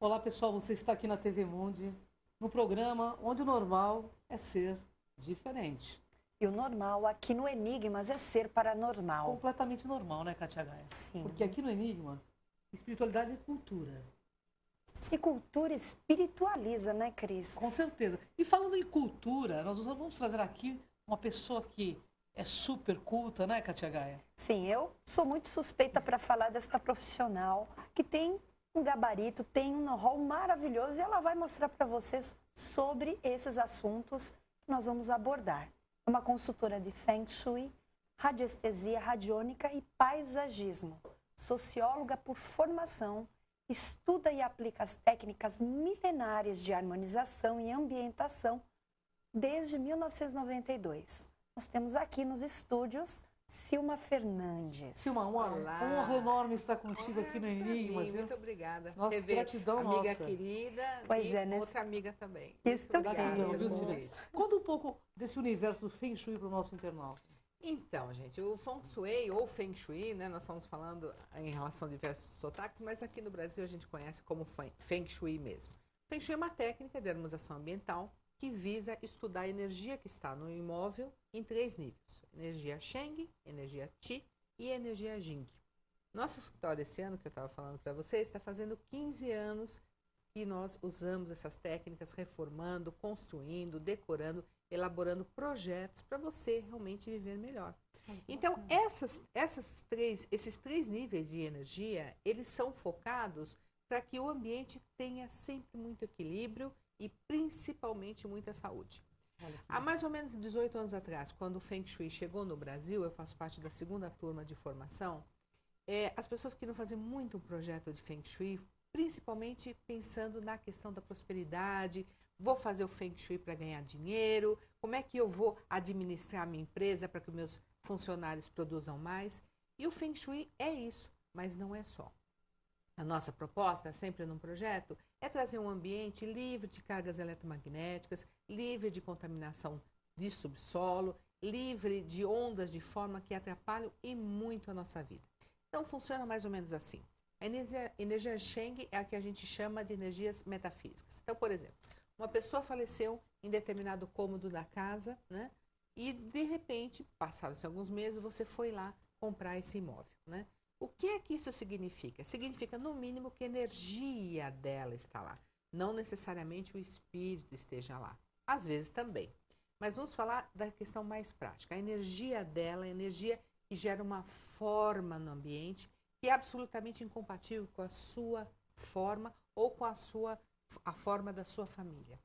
Olá pessoal, você está aqui na TV Mundi, no programa onde o normal é ser diferente. E o normal aqui no Enigmas é ser paranormal. Completamente normal, né, Katia Gaia? Sim. Porque aqui no Enigma, espiritualidade é cultura. E cultura espiritualiza, né, Cris? Com certeza. E falando em cultura, nós vamos trazer aqui uma pessoa que é super culta, né, Katia Gaia? Sim, eu sou muito suspeita para falar desta profissional que tem um gabarito, tem um know-how maravilhoso e ela vai mostrar para vocês sobre esses assuntos que nós vamos abordar. É uma consultora de Feng Shui, radiestesia radiônica e paisagismo, socióloga por formação, estuda e aplica as técnicas milenares de harmonização e ambientação desde 1992. Nós temos aqui nos estúdios Silma Fernandes. Silma, uma honra enorme estar contigo aqui no Enigmas. Muito obrigada. Nossa, gratidão amiga nossa. querida Pois e é, né? outra amiga também. Isso Muito também. obrigada Gratidão, viu, pelo Silvia? convite. Conta um pouco desse universo do Feng Shui para o nosso internauta. Então, gente, o Feng Shui ou Feng Shui, né? Nós estamos falando em relação a diversos sotaques, mas aqui no Brasil a gente conhece como Feng Shui mesmo. Feng Shui é uma técnica de harmonização ambiental que visa estudar a energia que está no imóvel em 3 níveis: energia Sheng, energia Qi e energia Jing. Nosso escritório esse ano, que eu estava falando para vocês, está fazendo 15 anos que nós usamos essas técnicas, reformando, construindo, decorando, elaborando projetos para você realmente viver melhor. Então, esses três níveis de energia, eles são focados para que o ambiente tenha sempre muito equilíbrio e principalmente muita saúde. Há mais ou menos 18 anos atrás, quando o Feng Shui chegou no Brasil, eu faço parte da 2ª turma de formação, as pessoas queriam fazer muito um projeto de Feng Shui, principalmente pensando na questão da prosperidade. Vou fazer o Feng Shui para ganhar dinheiro, como é que eu vou administrar a minha empresa para que os meus funcionários produzam mais. E o Feng Shui é isso, mas não é só. A nossa proposta, sempre num projeto, é trazer um ambiente livre de cargas eletromagnéticas, livre de contaminação de subsolo, livre de ondas de forma que atrapalham e muito a nossa vida. Então, funciona mais ou menos assim. A energia Sheng é a que a gente chama de energias metafísicas. Então, por exemplo, uma pessoa faleceu em determinado cômodo da casa, né? E, de repente, passaram-se alguns meses, você foi lá comprar esse imóvel, né? O que é que isso significa? Significa, no mínimo, que a energia dela está lá. Não necessariamente o espírito esteja lá. Às vezes também. Mas vamos falar da questão mais prática. A energia dela é a energia que gera uma forma no ambiente que é absolutamente incompatível com a sua forma ou com a forma da sua família.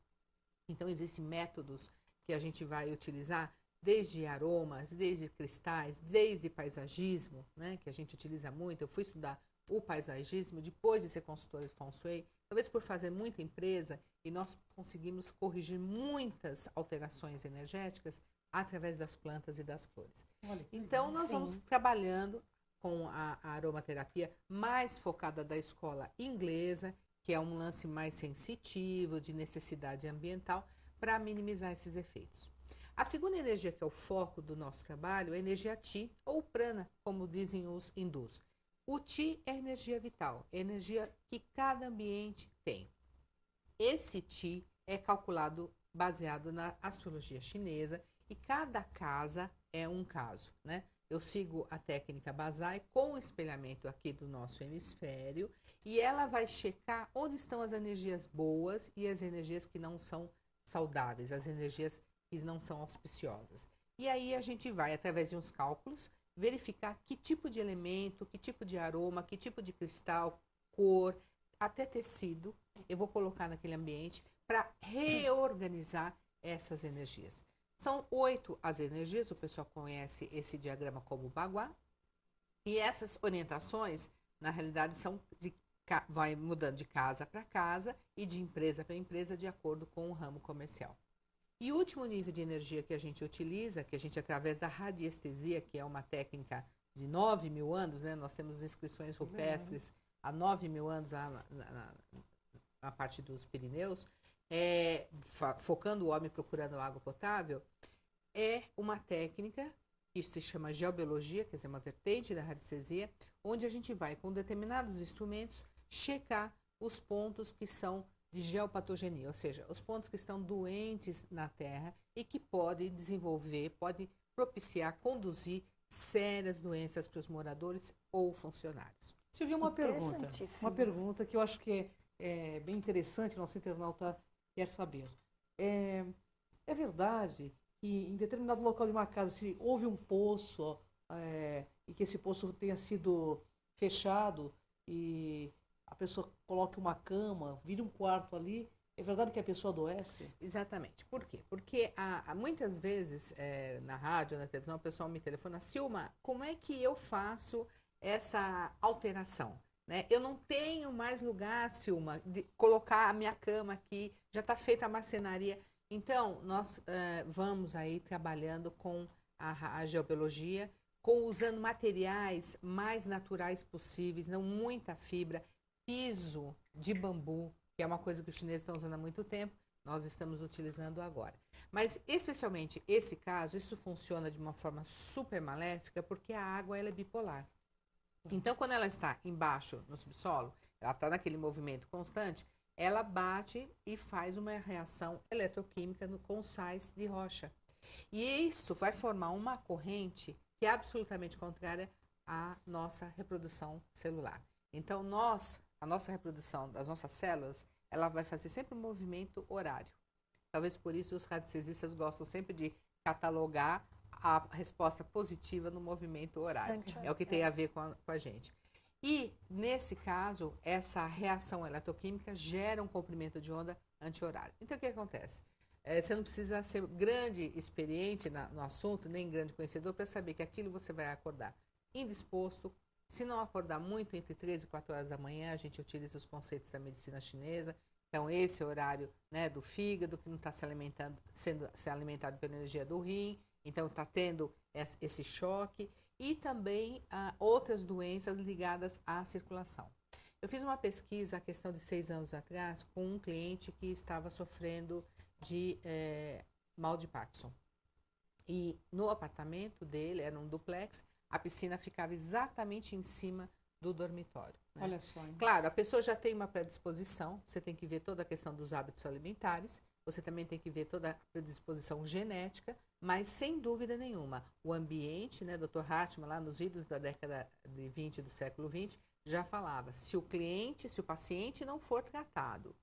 Então, existem métodos que a gente vai utilizar, desde aromas, desde cristais, desde paisagismo, né, que a gente utiliza muito. Eu fui estudar o paisagismo depois de ser consultora de Feng Shui, talvez por fazer muita empresa, e nós conseguimos corrigir muitas alterações energéticas através das plantas e das flores. Então, nós vamos trabalhando com a aromaterapia mais focada da escola inglesa, que é um lance mais sensitivo, de necessidade ambiental, para minimizar esses efeitos. A segunda energia, que é o foco do nosso trabalho, é a energia Qi, ou prana, como dizem os hindus. O Qi é a energia vital, é a energia que cada ambiente tem. Esse Qi é calculado baseado na astrologia chinesa e cada casa é um caso, né? Eu sigo a técnica Basai com o espelhamento aqui do nosso hemisfério e ela vai checar onde estão as energias boas e as energias que não são saudáveis, as energias que não são auspiciosas. E aí a gente vai, através de uns cálculos, verificar que tipo de elemento, que tipo de aroma, que tipo de cristal, cor, até tecido eu vou colocar naquele ambiente para reorganizar essas energias. São 8 as energias, o pessoal conhece esse diagrama como Bagua. E essas orientações, na realidade, vai mudando de casa para casa e de empresa para empresa de acordo com o ramo comercial. E o último nível de energia que a gente utiliza, que a gente através da radiestesia, que é uma técnica de 9.000 anos, né? Nós temos inscrições rupestres há 9.000 anos na parte dos Pirineus, focando o homem procurando água potável, é uma técnica que se chama geobiologia, quer dizer, uma vertente da radiestesia, onde a gente vai, com determinados instrumentos, checar os pontos que são de geopatogenia, ou seja, os pontos que estão doentes na terra e que podem desenvolver, podem propiciar, conduzir sérias doenças para os moradores ou funcionários. Silvia, uma pergunta que eu acho que é bem interessante, o nosso internauta quer saber. É verdade que em determinado local de uma casa, se houve um poço e que esse poço tenha sido fechado e a pessoa coloque uma cama, vire um quarto ali, é verdade que a pessoa adoece? Exatamente. Por quê? Porque muitas vezes na rádio, na televisão, o pessoal me telefona, Silma, como é que eu faço essa alteração? Né? Eu não tenho mais lugar, Silma, de colocar a minha cama aqui, já está feita a marcenaria. Então, nós vamos aí trabalhando com a geobiologia, usando materiais mais naturais possíveis, não muita fibra, piso de bambu, que é uma coisa que os chineses estão usando há muito tempo, nós estamos utilizando agora. Mas, especialmente esse caso, isso funciona de uma forma super maléfica, porque a água ela é bipolar. Então, quando ela está embaixo, no subsolo, ela está naquele movimento constante, ela bate e faz uma reação eletroquímica com sais de rocha. E isso vai formar uma corrente que é absolutamente contrária à nossa reprodução celular. Então, a nossa reprodução das nossas células, ela vai fazer sempre um movimento horário. Talvez por isso os radiestesistas gostam sempre de catalogar a resposta positiva no movimento horário. É o que tem a ver com a gente. E, nesse caso, essa reação eletroquímica gera um comprimento de onda anti-horário. Então, o que acontece? Você não precisa ser grande experiente no assunto, nem grande conhecedor, para saber que aquilo você vai acordar indisposto. Se não acordar muito, entre 3 e 4 horas da manhã, a gente utiliza os conceitos da medicina chinesa. Então, esse horário, né, do fígado, que não está sendo alimentado pela energia do rim. Então, está tendo esse choque. E também outras doenças ligadas à circulação. Eu fiz uma pesquisa, a questão de 6 anos atrás, com um cliente que estava sofrendo de mal de Parkinson. E no apartamento dele, era um duplex, a piscina ficava exatamente em cima do dormitório. Né? Olha só. Hein? Claro, a pessoa já tem uma predisposição, você tem que ver toda a questão dos hábitos alimentares, você também tem que ver toda a predisposição genética, mas sem dúvida nenhuma, o ambiente, né, Dr. Hartmann, lá nos idos da década de 20 do século 20, já falava, se o paciente não for tratado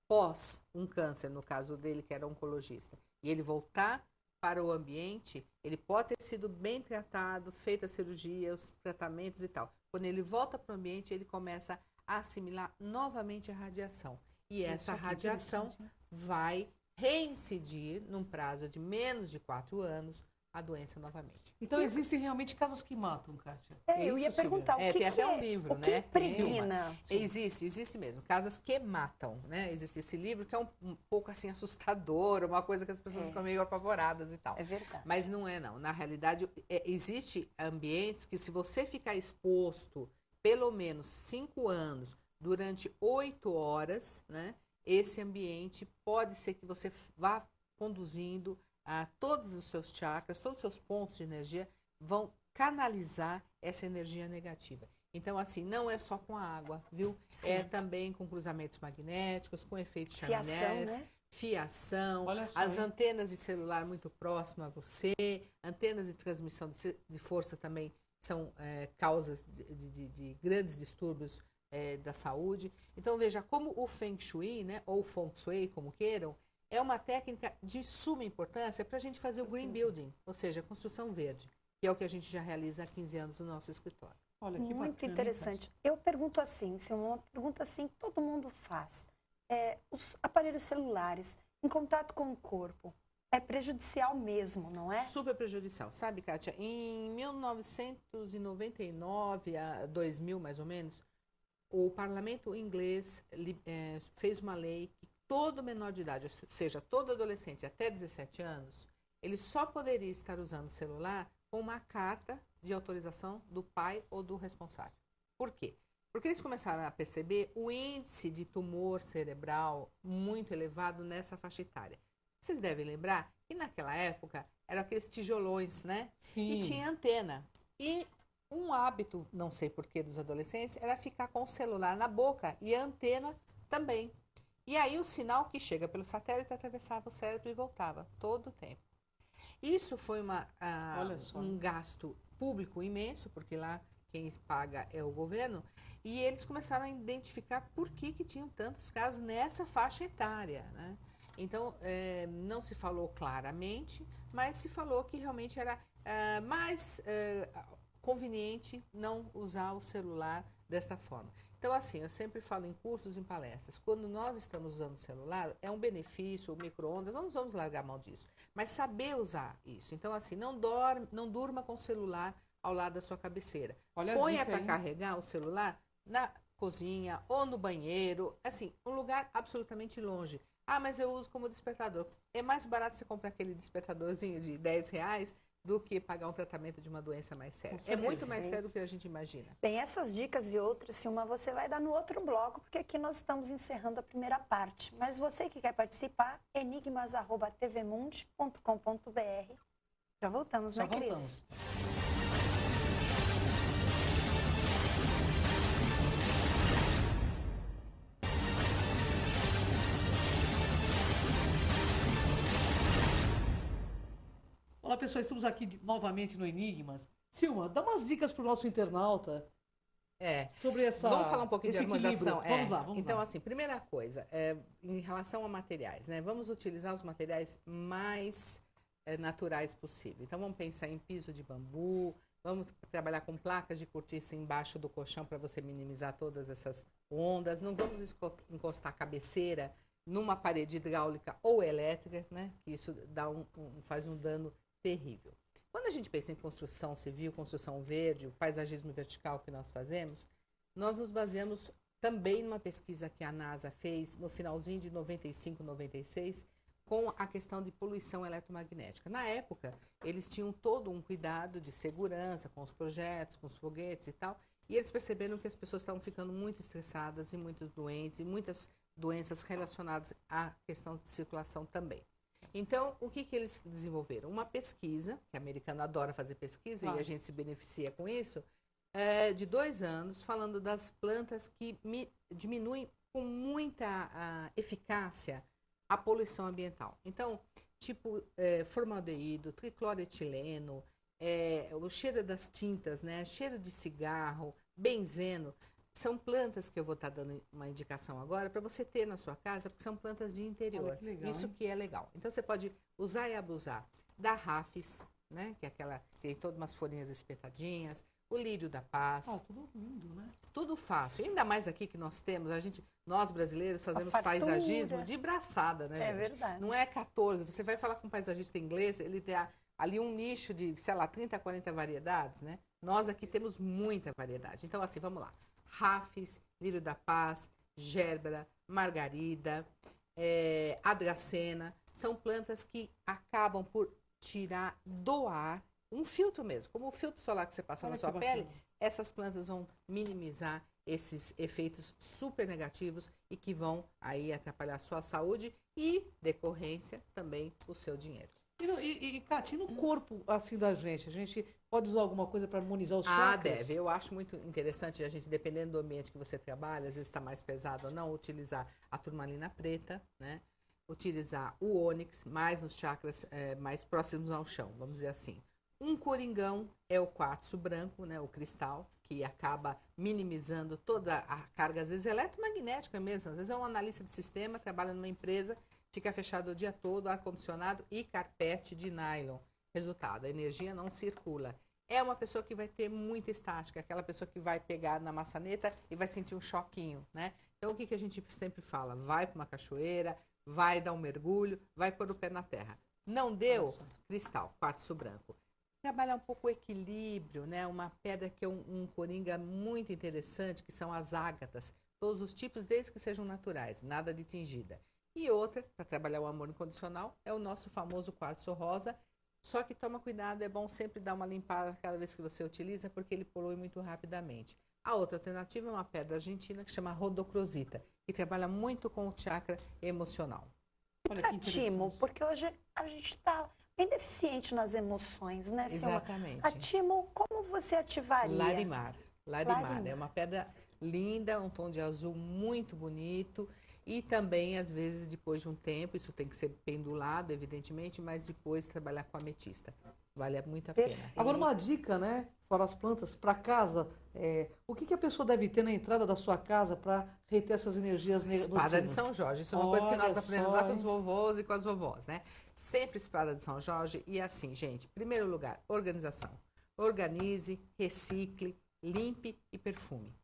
pós um câncer, no caso dele, que era oncologista, e ele voltar para o ambiente, ele pode ter sido bem tratado, feita a cirurgia, os tratamentos e tal. Quando ele volta para o ambiente, ele começa a assimilar novamente a radiação. E essa radiação vai reincidir, num prazo de menos de 4 anos, a doença novamente. Então, existem realmente casas que matam, Kátia? Eu ia perguntar, tem até um livro, né? Impregna? Existe mesmo. Casas que matam, né? Existe esse livro que é um pouco assim assustador, uma coisa que as pessoas ficam meio apavoradas e tal. É verdade. Mas não é, não. Na realidade, existe ambientes que se você ficar exposto pelo menos 5 anos, durante 8 horas, né? Esse ambiente pode ser que você vá conduzindo a todos os seus chakras, todos os seus pontos de energia vão canalizar essa energia negativa. Então, assim, não é só com a água, viu? Sim. É também com cruzamentos magnéticos, com efeitos chaminés, Fiação, né? fiação, as antenas de celular muito próximas a você, antenas de transmissão de força também são causas de grandes distúrbios da saúde. Então, veja, como o Feng Shui, né, ou Feng Shui, como queiram, é uma técnica de suma importância para a gente fazer o green building, ou seja, a construção verde, que é o que a gente já realiza há 15 anos no nosso escritório. Olha, que muito bacana, interessante. Eu pergunto assim, uma pergunta assim que todo mundo faz. Os aparelhos celulares em contato com o corpo é prejudicial mesmo, não é? Super prejudicial. Sabe, Kátia, em 1999 a 2000, mais ou menos, o parlamento inglês fez uma lei que todo menor de idade, ou seja, todo adolescente até 17 anos, ele só poderia estar usando o celular com uma carta de autorização do pai ou do responsável. Por quê? Porque eles começaram a perceber o índice de tumor cerebral muito elevado nessa faixa etária. Vocês devem lembrar que naquela época eram aqueles tijolões, né? Sim. E tinha antena. E um hábito, não sei porquê, dos adolescentes, era ficar com o celular na boca e a antena também. E aí o sinal que chega pelo satélite atravessava o cérebro e voltava todo o tempo. Isso foi um gasto público imenso, porque lá quem paga é o governo, e eles começaram a identificar por que tinham tantos casos nessa faixa etária, né? Então, não se falou claramente, mas se falou que realmente era mais conveniente não usar o celular desta forma. Então, assim, eu sempre falo em cursos, em palestras, quando nós estamos usando o celular, é um benefício, o micro-ondas, não nos vamos largar a mão disso, mas saber usar isso. Então, assim, não durma com o celular ao lado da sua cabeceira. Ponha para carregar o celular na cozinha ou no banheiro, assim, um lugar absolutamente longe. Ah, mas eu uso como despertador. É mais barato você comprar aquele despertadorzinho de R$10 do que pagar um tratamento de uma doença mais séria. É muito mais sério do que a gente imagina. Bem, essas dicas e outras, Silma, você vai dar no outro bloco, porque aqui nós estamos encerrando a primeira parte. Mas você que quer participar, enigmas@tvmundi.com.br. Já voltamos, né, Cris? Voltamos. Olá, pessoal, estamos aqui novamente no Enigmas. Silma, dá umas dicas para o nosso internauta sobre essa. Vamos falar um pouquinho de harmonização. Vamos lá. Então, assim, primeira coisa, em relação a materiais, né? Vamos utilizar os materiais mais naturais possível. Então, vamos pensar em piso de bambu, vamos trabalhar com placas de cortiça embaixo do colchão para você minimizar todas essas ondas. Não vamos encostar a cabeceira numa parede hidráulica ou elétrica, né? Que isso faz um dano terrível. Quando a gente pensa em construção civil, construção verde, o paisagismo vertical que nós fazemos, nós nos baseamos também numa pesquisa que a NASA fez no finalzinho de 95, 96, com a questão de poluição eletromagnética. Na época, eles tinham todo um cuidado de segurança com os projetos, com os foguetes e tal, e eles perceberam que as pessoas estavam ficando muito estressadas e muito doentes, e muitas doenças relacionadas à questão de circulação também. Então, o que eles desenvolveram? Uma pesquisa, que a americana adora fazer pesquisa, e a gente se beneficia com isso, de 2 anos, falando das plantas que diminuem com muita eficácia a poluição ambiental. Então, tipo formaldeído, tricloretileno, o cheiro das tintas, né? Cheiro de cigarro, benzeno. São plantas que eu vou estar dando uma indicação agora para você ter na sua casa, porque são plantas de interior. Olha, que legal, isso hein? que é legal. Então, você pode usar e abusar da rafis, né? Que é aquela que tem todas umas folhinhas espetadinhas, o lírio da paz. Tudo lindo, né? Tudo fácil. Ainda mais aqui que nós temos, nós brasileiros fazemos paisagismo de braçada, né, gente? É verdade. Não é 14. Você vai falar com um paisagista inglês, ele tem ali um nicho de, sei lá, 30, 40 variedades, né? Nós aqui temos muita variedade. Então, assim, vamos lá. Rafis, lírio da paz, gérbera, margarida, adracena, são plantas que acabam por tirar do ar um filtro mesmo, como o filtro solar que você passa na sua pele, essas plantas vão minimizar esses efeitos super negativos e que vão aí atrapalhar a sua saúde e, decorrência, também o seu dinheiro. E Cátia, no corpo assim da gente, a gente pode usar alguma coisa para harmonizar os chakras? Deve. Eu acho muito interessante a gente, dependendo do ambiente que você trabalha, às vezes está mais pesado ou não, utilizar a turmalina preta, né? Utilizar o ônix, mais nos chakras mais próximos ao chão, vamos dizer assim. Um coringão é o quartzo branco, né? O cristal, que acaba minimizando toda a carga, às vezes eletromagnética mesmo. Às vezes é um analista de sistema, trabalha numa empresa, fica fechado o dia todo, ar-condicionado e carpete de nylon. Resultado, a energia não circula. É uma pessoa que vai ter muita estática, aquela pessoa que vai pegar na maçaneta e vai sentir um choquinho, né? Então, o que a gente sempre fala? Vai para uma cachoeira, vai dar um mergulho, vai pôr o pé na terra. Não deu? Cristal, quartzo branco. Trabalhar um pouco o equilíbrio, né? Uma pedra que é um coringa muito interessante, que são as ágatas. Todos os tipos, desde que sejam naturais, nada de tingida. E outra, para trabalhar o amor incondicional, é o nosso famoso quartzo rosa. Só que toma cuidado, é bom sempre dar uma limpada cada vez que você utiliza, porque ele polui muito rapidamente. A outra alternativa é uma pedra argentina que chama rodocrosita, que trabalha muito com o chakra emocional. Olha que Timo, porque hoje a gente está bem deficiente nas emoções, né, Silma? Exatamente. A timo, como você ativaria? Larimar. Larimar. É uma pedra linda, um tom de azul muito bonito. E também, às vezes, depois de um tempo, isso tem que ser pendulado, evidentemente, mas depois trabalhar com ametista. Vale muito a pena. Agora, uma dica, né? Fora as plantas, para casa, o que a pessoa deve ter na entrada da sua casa para reter essas energias nocivas? Espada de São Jorge. Isso é uma coisa que nós aprendemos lá com os vovôs e com as vovós, né? Sempre espada de São Jorge. E assim, gente, em primeiro lugar, organização. Organize, recicle, limpe e perfume.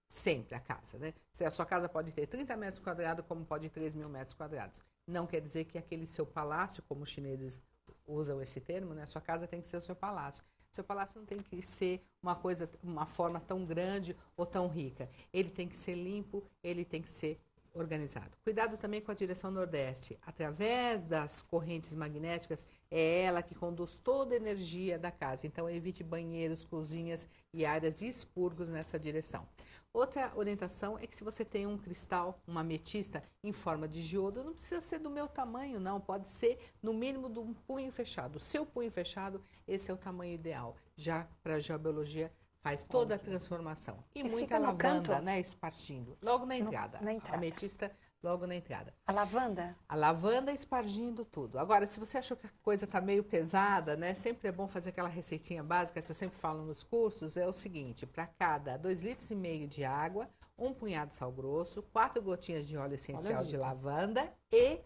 Sempre a casa, né? A sua casa pode ter 30 metros quadrados, como pode ter 3.000 metros quadrados. Não quer dizer que aquele seu palácio, como os chineses usam esse termo, né? Sua casa tem que ser o seu palácio. Seu palácio não tem que ser uma forma tão grande ou tão rica. Ele tem que ser limpo, ele tem que ser organizado. Cuidado também com a direção nordeste. Através das correntes magnéticas, é ela que conduz toda a energia da casa. Então, evite banheiros, cozinhas e áreas de expurgos nessa direção. Outra orientação é que se você tem um cristal, uma ametista em forma de diodo, não precisa ser do meu tamanho, não. Pode ser no mínimo de um punho fechado. O seu punho fechado, esse é o tamanho ideal. Já para a geobiologia, faz toda a transformação. E muita lavanda, né, espargindo. Logo na entrada. A ametista, logo na entrada. A lavanda? A lavanda espargindo tudo. Agora, se você achou que a coisa está meio pesada, né, sempre é bom fazer aquela receitinha básica que eu sempre falo nos cursos, é o seguinte, para cada 2,5 litros de água, um punhado de sal grosso, 4 gotinhas de óleo essencial de lavanda e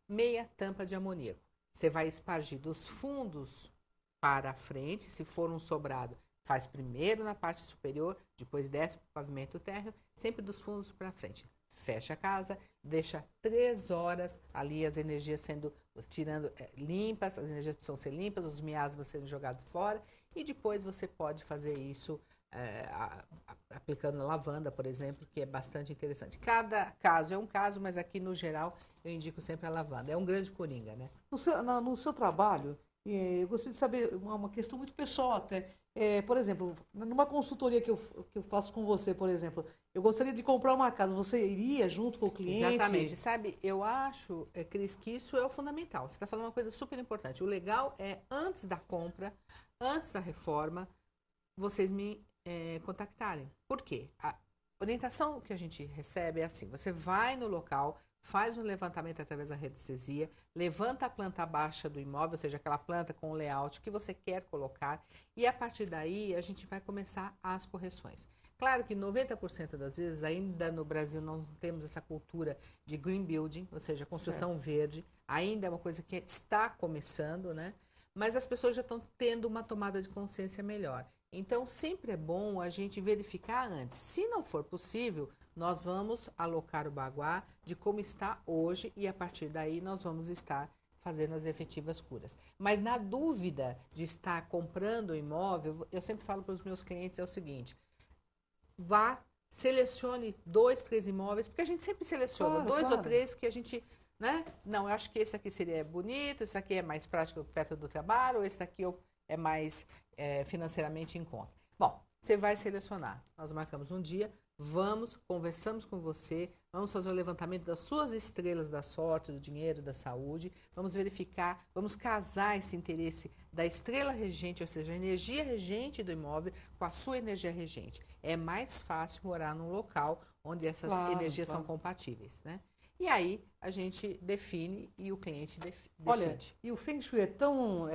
meia tampa de amoníaco. Você vai espargir dos fundos para a frente, se for um sobrado, faz primeiro na parte superior, depois desce para o pavimento térreo, sempre dos fundos para frente. Fecha a casa, deixa 3 horas ali as energias sendo limpas, as energias precisam ser limpas, os miasmas sendo jogados fora, e depois você pode fazer isso aplicando lavanda, por exemplo, que é bastante interessante. Cada caso é um caso, mas aqui no geral eu indico sempre a lavanda. É um grande coringa, né? No seu trabalho, eu gostaria de saber uma questão muito pessoal até. Por exemplo, numa consultoria que eu faço com você, por exemplo, eu gostaria de comprar uma casa, você iria junto com o cliente? Exatamente. Sabe, eu acho, Cris, que isso é o fundamental. Você está falando uma coisa super importante. O legal é, antes da compra, antes da reforma, vocês me contactarem. Por quê? A orientação que a gente recebe é assim, você vai no local, faz um levantamento através da radiestesia, levanta a planta baixa do imóvel, ou seja, aquela planta com o layout que você quer colocar, e a partir daí a gente vai começar as correções. Claro que 90% das vezes, ainda no Brasil, não temos essa cultura de green building, ou seja, construção verde, ainda é uma coisa que está começando, né? Mas as pessoas já estão tendo uma tomada de consciência melhor. Então, sempre é bom a gente verificar antes. Se não for possível, nós vamos alocar o baguá de como está hoje e a partir daí nós vamos estar fazendo as efetivas curas. Mas na dúvida de estar comprando o imóvel, eu sempre falo para os meus clientes o seguinte, selecione 2, 3 imóveis, porque a gente sempre seleciona 2 ou 3 que a gente, né? Não, eu acho que esse aqui seria bonito, esse aqui é mais prático perto do trabalho, ou esse daqui é mais financeiramente em conta. Bom, você vai selecionar. Nós marcamos um dia, conversamos com você, vamos fazer o levantamento das suas estrelas da sorte, do dinheiro, da saúde, vamos verificar, vamos casar esse interesse da estrela regente, ou seja, a energia regente do imóvel com a sua energia regente. É mais fácil morar num local onde essas energias são compatíveis, né? E aí a gente define e o cliente decide. Olha, e o Feng Shui é tão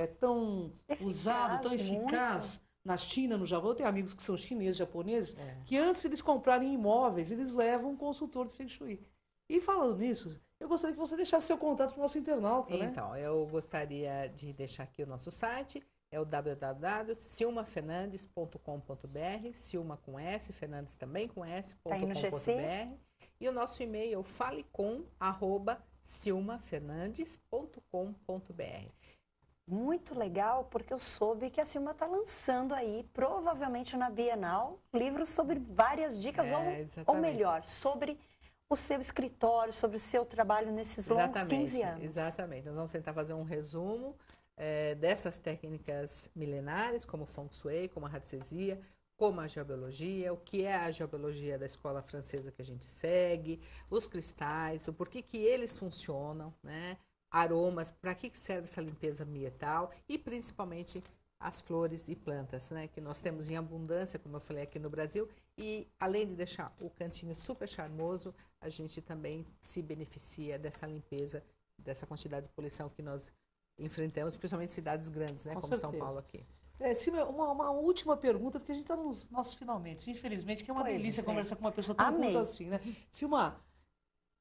usado, tão eficaz na China, no Japão. Eu tenho amigos que são chineses, japoneses, que antes de eles comprarem imóveis, eles levam um consultor de Feng Shui. E falando nisso, eu gostaria que você deixasse seu contato para o nosso internauta, né? Então, eu gostaria de deixar aqui o nosso site, é o www.silmafernandes.com.br, Silma com S, Fernandes também com S.com.br. E o nosso e-mail é o falecom@silmafernandes.com.br. Muito legal, porque eu soube que a Silma está lançando aí, provavelmente na Bienal, livros sobre várias dicas, ou melhor, sobre o seu escritório, sobre o seu trabalho nesses longos 15 anos. Exatamente. Nós vamos tentar fazer um resumo dessas técnicas milenares, como o Feng Shui, como a radiestesia, como a geobiologia, o que é a geobiologia da escola francesa que a gente segue, os cristais, o porquê que eles funcionam, né? aromas, para que serve essa limpeza ambiental e principalmente as flores e plantas, né, que nós temos em abundância, como eu falei aqui no Brasil, e além de deixar o cantinho super charmoso, a gente também se beneficia dessa limpeza, dessa quantidade de poluição que nós enfrentamos, principalmente em cidades grandes, né, como São Paulo aqui. Silvia, uma última pergunta, porque a gente está nos nossos finalmente, infelizmente, que é uma delícia conversar com uma pessoa tão culta assim, né? Silmar,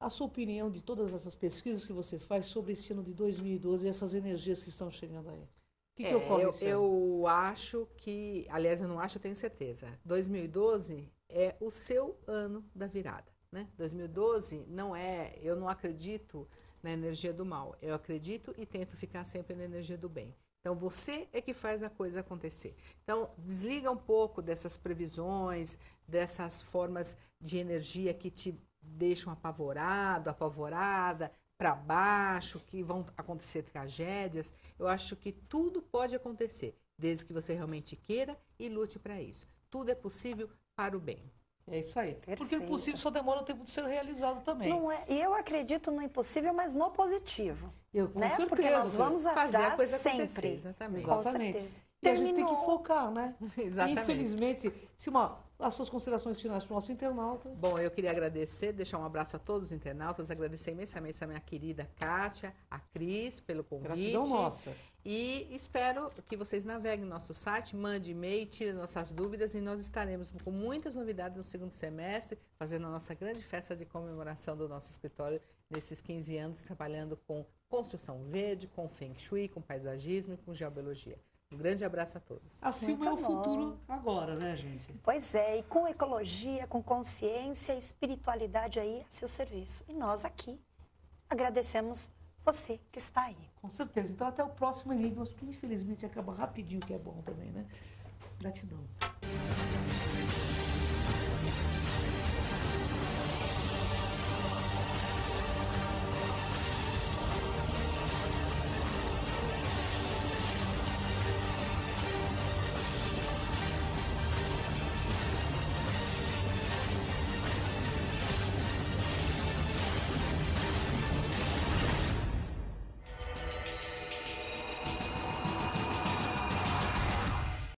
a sua opinião de todas essas pesquisas que você faz sobre esse ano de 2012 e essas energias que estão chegando aí? O que ocorre esse ano? Eu acho que, aliás, eu não acho, eu tenho certeza. 2012 é o seu ano da virada, né? 2012 não é, eu não acredito na energia do mal. Eu acredito e tento ficar sempre na energia do bem. Então, você é que faz a coisa acontecer. Então, desliga um pouco dessas previsões, dessas formas de energia que te deixam apavorado, apavorada, para baixo, que vão acontecer tragédias. Eu acho que tudo pode acontecer, desde que você realmente queira e lute para isso. Tudo é possível para o bem. É isso aí. Perfeito. Porque o impossível só demora um tempo de ser realizado também. Não é, e eu acredito no impossível, mas no positivo. Com certeza. Porque nós vamos fazer atrás a coisa sempre. acontecer. Exatamente. Com certeza. E a gente tem que focar, né? Exatamente. Infelizmente, Silmar, as suas considerações finais para o nosso internauta. Bom, eu queria agradecer, deixar um abraço a todos os internautas, agradecer imensamente a minha querida Kátia, a Cris, pelo convite. Gratidão nossa. E espero que vocês naveguem no nosso site, mande e-mail, tirem nossas dúvidas e nós estaremos com muitas novidades no segundo semestre, fazendo a nossa grande festa de comemoração do nosso escritório nesses 15 anos, trabalhando com construção verde, com Feng Shui, com paisagismo e com geobiologia. Um grande abraço a todos. A Silma é o futuro agora, né, gente? Pois é, e com ecologia, com consciência e espiritualidade aí a seu serviço. E nós aqui agradecemos você que está aí. Com certeza. Então até o próximo Enigmas, porque infelizmente acaba rapidinho, que é bom também, né? Gratidão.